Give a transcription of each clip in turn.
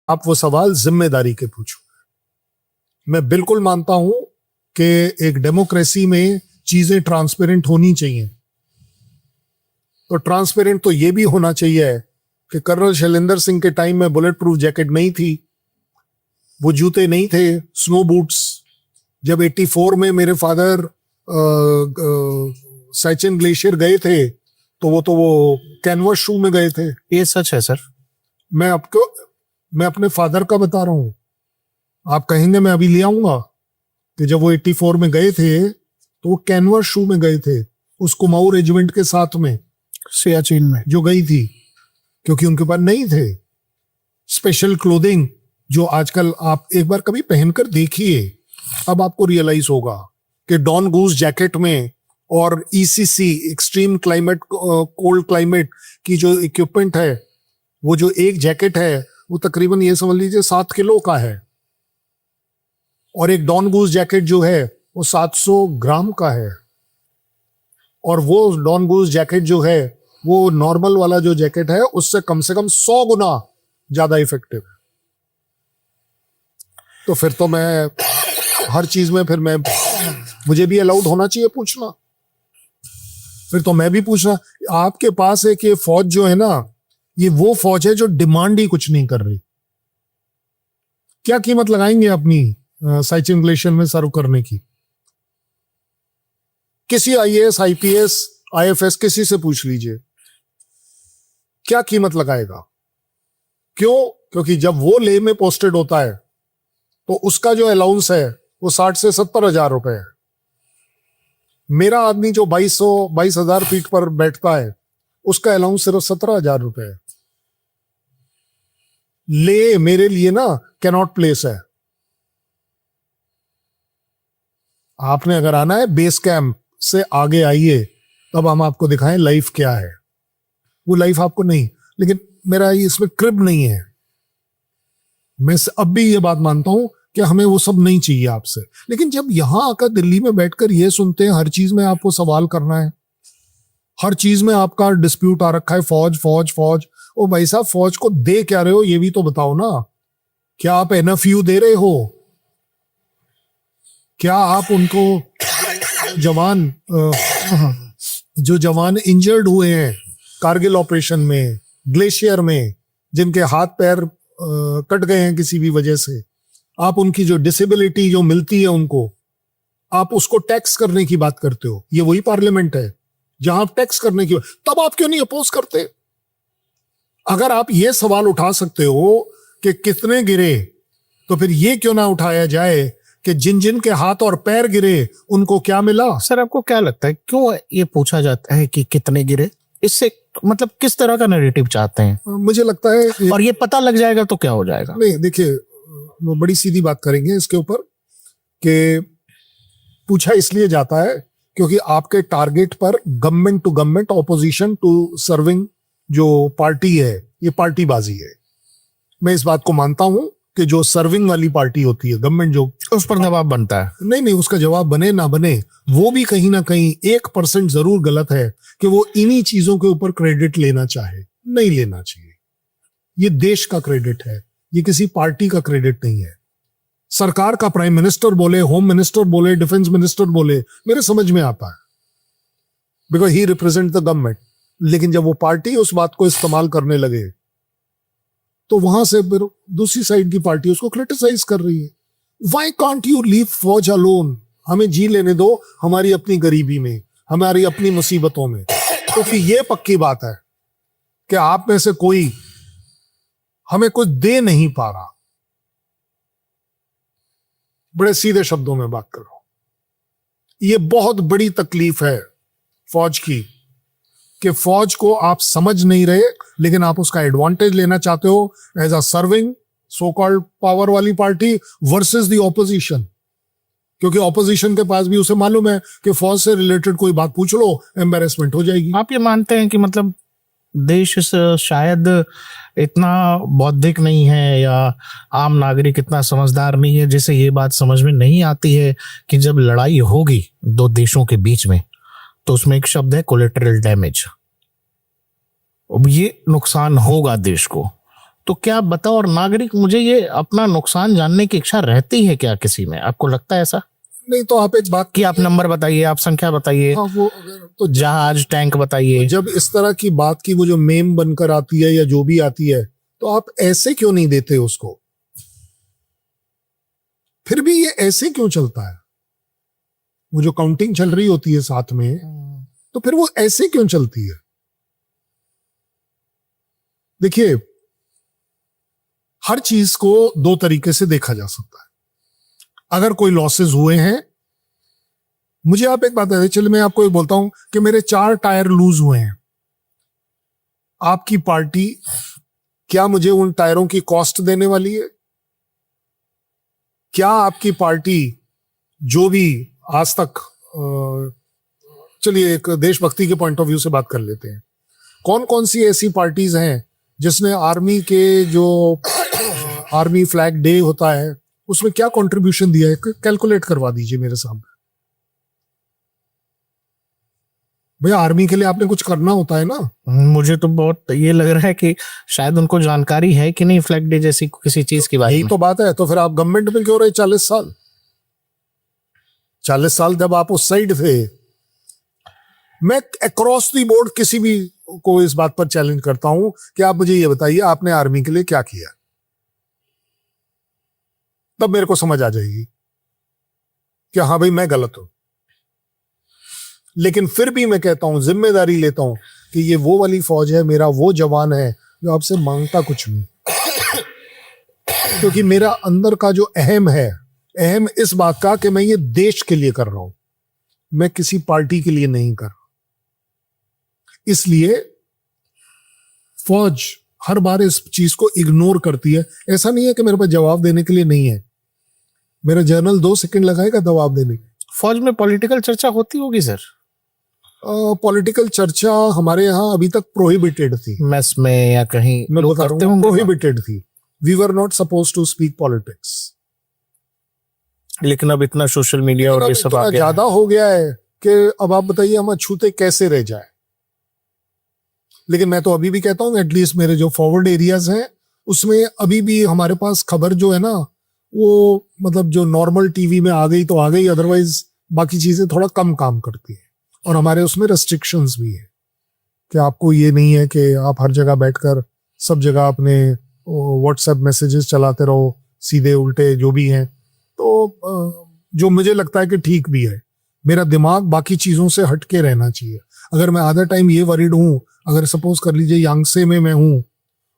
आप वो सवाल जिम्मेदारी के पूछो। मैं बिल्कुल मानता हूं कि एक डेमोक्रेसी में चीजें ट्रांसपेरेंट होनी चाहिए। तो ट्रांसपेरेंट तो ये भी होना चाहिए कि कर्नल शैलेंद्र सिंह के टाइम में बुलेट प्रूफ जैकेट नहीं थी, वो जूते नहीं थे, स्नो बूट्स। जब 84 में मेरे फादर सचिन ग्लेशियर गए थे तो वो कैनवस शू में गए थे। ये सच है सर। मैं अपने फादर का बता रहा हूं। आप कहेंगे मैं अभी ले आऊंगा कि जब वो 84 में गए थे तो वो कैनवस शू में गए थे, उस कुमाऊं रेजिमेंट के साथ में सियाचिन में जो गई थी, क्योंकि उनके पास नहीं थे स्पेशल क्लोथिंग जो आजकल आप एक बार कभी पहनकर देखिए, अब आपको रियलाइज होगा कि डॉन गूस जैकेट में और ECC extreme climate cold climate की जो इक्विपमेंट है, वो जो एक जैकेट है वो तकरीबन ये समझ लीजिए 7 किलो का है, और एक डॉन गूस जैकेट जो है वो 700 ग्राम का है। और वो डॉन गूस जैकेट जो है वो नॉर्मल वाला जो जैकेट है उससे कम से कम 100 गुना ज्यादा इफेक्टिव है। तो फिर तो मैं हर चीज में मुझे भी अलाउड होना चाहिए पूछना। फिर तो मैं भी पूछना। आपके पास है कि ये फौज जो है ना, ये वो फौज है जो डिमांड ही कुछ नहीं कर रही। क्या कीमत लगाएंगे अपनी साइचिन ग्लेशियर में सर्व करने की? किसी आईएएस, आईपीएस, आईएफएस किसी से पूछ लीजिए, क्या कीमत लगाएगा? क्यों? क्योंकि जब वो लेह में पोस्टेड होता है तो उसका जो अलाउंस है वो 60 से 70 हजार रुपए है। मेरा आदमी जो 22,000 फीट पर बैठता है उसका अलाउंस सिर्फ 17,000 रुपए है। ले मेरे लिए ना कैनॉट प्लेस है। आपने अगर आना है बेस कैंप से आगे आइए, तब हम आपको दिखाएं लाइफ क्या है। वो लाइफ आपको नहीं, लेकिन मेरा इसमें क्रिब नहीं है। मैं अब भी ये बात मानता हूं कि हमें वो सब नहीं चाहिए आपसे। लेकिन जब यहां आकर दिल्ली में बैठकर ये सुनते हैं हर चीज में आपको सवाल करना है, हर चीज में आपका डिस्प्यूट आ रखा है, फौज फौज फौज। ओ भाई साहब, फौज को दे क्या रहे हो ये भी तो बताओ ना। क्या आप एनएफयू दे रहे हो? क्या आप उनको जो जवान इंजर्ड हुए हैं कारगिल ऑपरेशन में, ग्लेशियर में, जिनके हाथ पैर कट गए हैं किसी भी वजह से, आप उनकी जो डिसेबिलिटी जो मिलती है उनको, आप उसको टैक्स करने की बात करते हो? ये वही पार्लियामेंट है जहां आप टैक्स करने की, तब आप क्यों नहीं अपोज करते? अगर आप ये सवाल उठा सकते हो कि कितने गिरे, तो फिर ये क्यों ना उठाया जाए कि जिन जिन के हाथ और पैर गिरे उनको क्या मिला? सर आपको क्या लगता है क्यों ये पूछा जाता है कि कितने गिरे? इससे मतलब किस तरह का नैरेटिव चाहते हैं? मुझे लगता है और ये पता लग जाएगा तो क्या हो जाएगा? नहीं, देखिए, वो बड़ी सीधी बात करेंगे इसके ऊपर कि पूछा इसलिए जाता है क्योंकि आपके टारगेट पर government to government, opposition to serving जो पार्टी है, ये पार्टीबाजी है। मैं इस बात को मानता हूं कि जो सर्विंग वाली पार्टी होती है, गवर्नमेंट जो, उस पर दबाव बनता है। नहीं, उसका जवाब बने ना बने, वो भी कहीं ना कहीं 1% जरूर गलत है कि वो इन्हीं चीजों के ऊपर क्रेडिट लेना चाहे। नहीं लेना चाहिए। ये देश का क्रेडिट है, ये किसी पार्टी का क्रेडिट नहीं है। सरकार का प्राइम मिनिस्टर बोले, होम मिनिस्टर बोले, डिफेंस मिनिस्टर बोले, मेरे समझ में आता है, because he represent the government. लेकिन जब वो पार्टी उस बात को इस्तेमाल करने लगे तो वहां से फिर दूसरी साइड की पार्टी उसको क्रिटिसाइज कर रही है। व्हाई कांट यू लीव फौज अलोन? हमें जी लेने दो हमारी अपनी गरीबी में, हमारी अपनी मुसीबतों में। तो फिर ये पक्की बात है कि आप में से कोई हमें कुछ दे नहीं पा रहा। बड़े सीधे शब्दों में बात करो, ये बहुत बड़ी तकलीफ है फौज की कि फौज को आप समझ नहीं रहे, लेकिन आप उसका एडवांटेज लेना चाहते हो as a serving so called power वाली पार्टी वर्सेस द ऑपोजिशन। क्योंकि ऑपोजिशन के पास भी उसे मालूम है कि फौज से रिलेटेड कोई बात पूछ लो एम्बेरसमेंट हो जाएगी। आप ये मानते हैं कि मतलब देश शायद इतना बौद्धिक नहीं है या आम नागरिक इतना समझदार नहीं है जिसे ये बात समझ में नहीं आती है कि जब लड़ाई होगी दो देशों के बीच में तो उसमें एक शब्द है कोलेटरल डैमेज। अब ये नुकसान होगा देश को, तो क्या बताओ, और नागरिक, मुझे ये अपना नुकसान जानने की इच्छा रहती है क्या किसी में? आपको लगता है ऐसा नहीं तो आप एक बात कि आप नंबर बताइए, आप संख्या बताइए, हाँ वो अगर तो जहाज टैंक बताइए? जब इस तरह की बात की वो जो मेम बनकर आती है या जो भी आती है, तो आप ऐसे क्यों नहीं देते उसको? फिर भी ये ऐसे क्यों चलता है? वो जो काउंटिंग चल रही होती है साथ में, तो फिर वो ऐसे क्यों चलती है? देखिए, हर चीज को दो तरीके से देखा जा सकता है। अगर कोई लॉसेस हुए हैं, मुझे आप एक बात बताइए, चलिए मैं आपको एक बोलता हूं कि मेरे 4 टायर लूज हुए हैं, आपकी पार्टी क्या मुझे उन टायरों की कॉस्ट देने वाली है? क्या आपकी पार्टी जो भी आज तक, चलिए एक देशभक्ति के पॉइंट ऑफ व्यू से बात कर लेते हैं, कौन कौन सी ऐसी पार्टीज हैं जिसने आर्मी के जो आर्मी फ्लैग डे होता है उसमें क्या कंट्रीब्यूशन दिया है? कैलकुलेट करवा दीजिए मेरे सामने। भैया आर्मी के लिए आपने कुछ करना होता है ना। मुझे तो बहुत ये लग रहा है कि शायद उनको जानकारी है कि नहीं फ्लैग डे जैसी किसी चीज की बात। यही तो बात है। तो फिर आप गवर्नमेंट में क्यों रहे 40 साल? 40 साल जब आप उस साइड थे, मैं अक्रॉस द बोर्ड किसी भी को इस बात पर चैलेंज करता हूं कि आप मुझे ये बताइए आपने आर्मी के लिए क्या किया, तब मेरे को समझ आ जाएगी कि हाँ भाई मैं गलत हूं। लेकिन फिर भी मैं कहता हूं, जिम्मेदारी लेता हूं कि ये वो वाली फौज है, मेरा वो जवान है जो आपसे मांगता कुछ नहीं, क्योंकि मेरा अंदर का जो अहम है, अहम इस बात का कि मैं ये देश के लिए कर रहा हूं, मैं किसी पार्टी के लिए नहीं कर रहा। इसलिए फौज हर बार इस चीज को इग्नोर करती है। ऐसा नहीं है कि मेरे पास जवाब देने के लिए नहीं है, मेरा जर्नल 2 सेकंड लगाएगा जवाब देने। फौज में पॉलिटिकल चर्चा होती होगी सर? पॉलिटिकल चर्चा हमारे यहाँ अभी तक प्रोहिबिटेड थी। मेस में या कहीं मैं लोग बता करते रहा हूँ, होंगे? प्रोहिबिटेड थी। We were not suppose to speak politics. लेकिन अब इतना सोशल मीडिया और ये सब आ गया ज्यादा हो गया है कि अब आप बताइए हम छूते कैसे रह जाए। लेकिन मैं तो अभी भी कहता हूँ एटलीस्ट मेरे जो फॉरवर्ड एरियाज हैं उसमें अभी भी हमारे पास खबर जो है ना, वो मतलब जो नॉर्मल टीवी में आ गई तो आ गई, अदरवाइज बाकी चीजें थोड़ा कम काम करती है। और हमारे उसमें रेस्ट्रिक्शंस भी है कि आपको ये नहीं है कि आप हर जगह बैठकर सब जगह अपने व्हाट्सएप मैसेजेस चलाते रहो, सीधे उल्टे जो भी हैं। तो जो मुझे लगता है कि ठीक भी है, मेरा दिमाग बाकी चीज़ों से हटके रहना चाहिए। अगर मैं आधा टाइम ये वरीड हूँ, अगर सपोज कर लीजिए यांगसे में मैं हूँ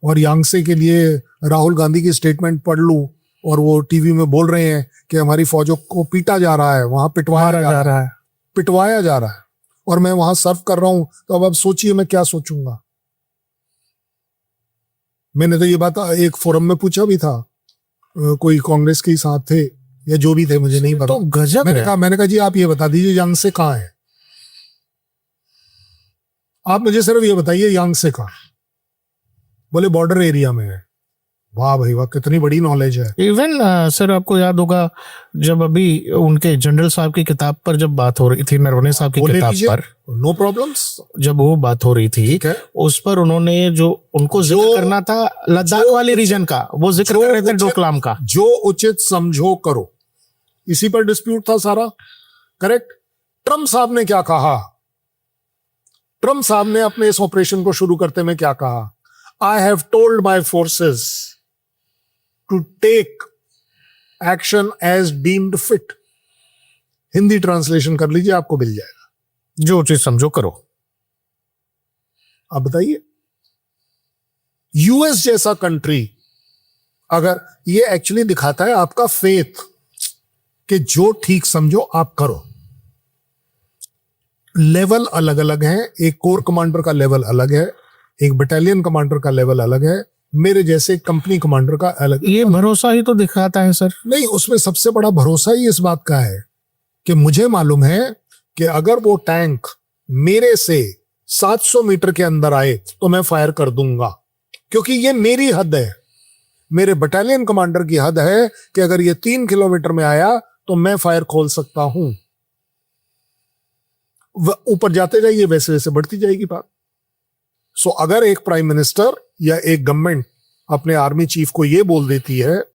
और यांगसे के लिए राहुल गांधी की स्टेटमेंट पढ़ लूँ और वो टीवी में बोल रहे हैं कि हमारी फौजों को पीटा जा रहा है, वहां पिटवाया जा रहा है, पिटवाया जा रहा है, और मैं वहां सर्व कर रहा हूं, तो अब आप सोचिए मैं क्या सोचूंगा। मैंने तो ये बात एक फोरम में पूछा भी था, कोई कांग्रेस के साथ थे या जो भी थे मुझे नहीं पता। तो गजब है। मैंने कहा जी आप ये बता दीजिए यांगसे कहाँ है, आप मुझे सिर्फ ये बताइए यांगसे कहाँ। बोले बॉर्डर एरिया में है। वाह भाई वाह, कितनी बड़ी नॉलेज है। इवन सर आपको याद होगा जब अभी उनके जनरल साहब की किताब पर जब बात हो रही थी, नरवणे साहब की किताब पर, नो प्रॉब्लम्स, जब वो बात हो रही थी उस पर उन्होंने जो उनको जिक्र करना था लद्दाख वाले रीजन का, वो जिक्र कर रहे थे डोकलाम का। जो उचित समझो करो, इसी पर डिस्प्यूट था सारा। करेक्ट। ट्रम्प साहब ने क्या कहा? ट्रम्प साहब ने अपने इस ऑपरेशन को शुरू करते में क्या कहा? I have told my forces to take action as deemed fit. Hindi translation कर लीजिए, आपको मिल जाएगा। जो चीज समझो करो। अब बताइए, यूएस जैसा कंट्री, अगर ये एक्चुअली दिखाता है आपका फेथ कि जो ठीक समझो आप करो। लेवल अलग अलग हैं, एक कोर कमांडर का लेवल अलग है, एक बटालियन कमांडर का लेवल अलग है, मेरे जैसे कंपनी कमांडर का अलग। ये भरोसा ही तो दिखाता है सर। नहीं, उसमें सबसे बड़ा भरोसा ही इस बात का है कि मुझे मालूम है कि अगर वो टैंक मेरे से 700 मीटर के अंदर आए तो मैं फायर कर दूंगा, क्योंकि ये मेरी हद है। मेरे बटालियन कमांडर की हद है कि अगर ये 3 किलोमीटर में आया तो मैं फायर खोल सकता हूं। ऊपर जाते जाइए वैसे वैसे बढ़ती जाएगी बात। सो अगर एक प्राइम मिनिस्टर या एक गवर्नमेंट अपने आर्मी चीफ को ये बोल देती है